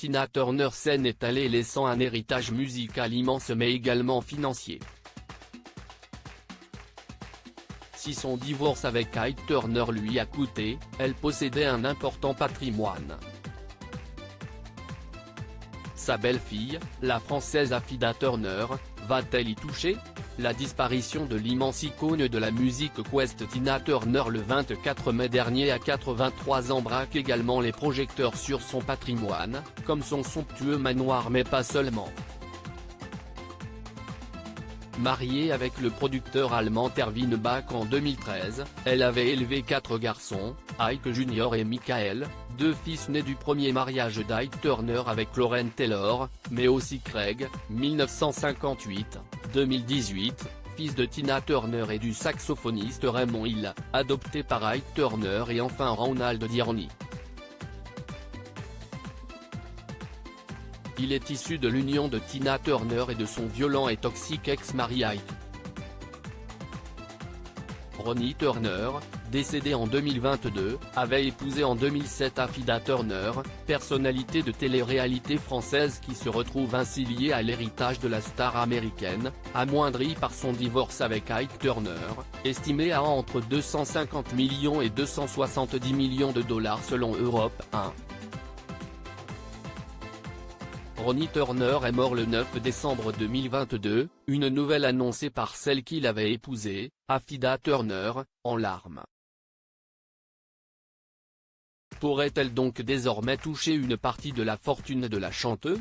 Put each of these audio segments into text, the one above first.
Tina Turner s'en est allée laissant un héritage musical immense mais également financier. Si son divorce avec Ike Turner lui a coûté, elle possédait un important patrimoine. Sa belle-fille, la Française Affida Turner, va-t-elle y toucher? La disparition de l'immense icône de la musique Quest Tina Turner le 24 mai dernier à 83 ans braque également les projecteurs sur son patrimoine, comme son somptueux manoir mais pas seulement. Mariée avec le producteur allemand Erwin Bach en 2013, elle avait élevé 4 garçons, Ike Jr et Michael, 2 fils nés du premier mariage d'Ike Turner avec Lauren Taylor, mais aussi Craig, 1958, 2018, fils de Tina Turner et du saxophoniste Raymond Hill, adopté par Ike Turner et enfin Ronald Tierney. Il est issu de l'union de Tina Turner et de son violent et toxique ex-mari Ike. Ronnie Turner, décédé en 2022, avait épousé en 2007 Affida Turner, personnalité de télé-réalité française qui se retrouve ainsi liée à l'héritage de la star américaine, amoindrie par son divorce avec Ike Turner, estimé à entre 250 millions et 270 millions de dollars selon Europe 1. Ronnie Turner est mort le 9 décembre 2022, une nouvelle annoncée par celle qu'il avait épousée, Affida Turner, en larmes. Pourrait-elle donc désormais toucher une partie de la fortune de la chanteuse?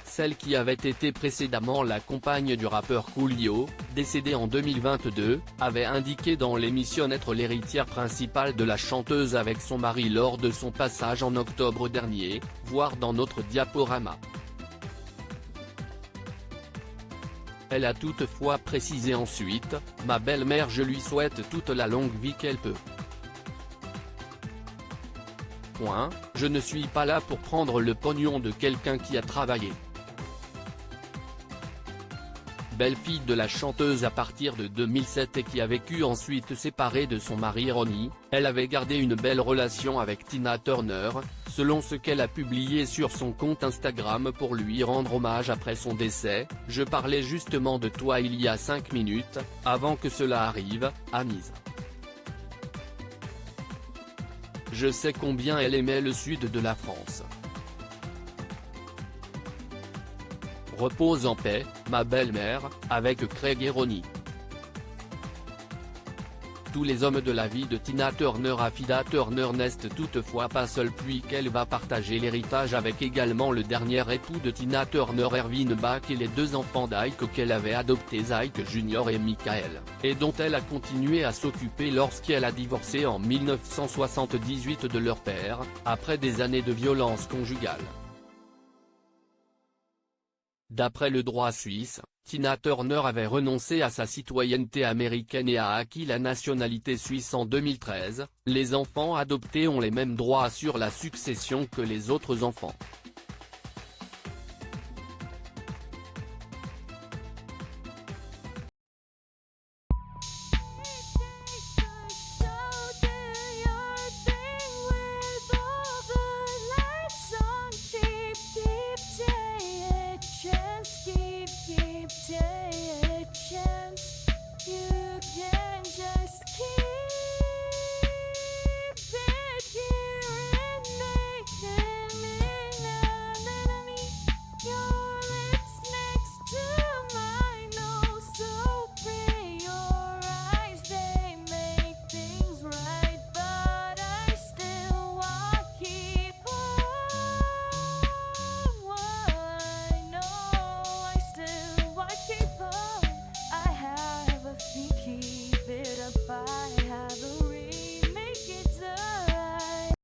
Celle qui avait été précédemment la compagne du rappeur Coolio, décédé en 2022, avait indiqué dans l'émission être l'héritière principale de la chanteuse avec son mari lors de son passage en octobre dernier, voir dans notre diaporama. Elle a toutefois précisé ensuite, « Ma belle-mère je lui souhaite toute la longue vie qu'elle peut. Je ne suis pas là pour prendre le pognon de quelqu'un qui a travaillé. » Belle-fille de la chanteuse à partir de 2007 et qui a vécu ensuite séparée de son mari Ronnie, elle avait gardé une belle relation avec Tina Turner, selon ce qu'elle a publié sur son compte Instagram pour lui rendre hommage après son décès. « Je parlais justement de toi il y a 5 minutes, avant que cela arrive, Anise. Je sais combien elle aimait le sud de la France. Repose en paix, ma belle-mère, avec Craig et Ronnie. » Tous les hommes de la vie de Tina Turner. Affida Turner n'est toutefois pas seule puisqu'elle va partager l'héritage avec également le dernier époux de Tina Turner Erwin Bach et les 2 enfants d'Ike qu'elle avait adoptés Ike Jr et Michael, et dont elle a continué à s'occuper lorsqu'elle a divorcé en 1978 de leur père, après des années de violence conjugale. D'après le droit suisse, Tina Turner avait renoncé à sa citoyenneté américaine et a acquis la nationalité suisse en 2013, les enfants adoptés ont les mêmes droits sur la succession que les autres enfants.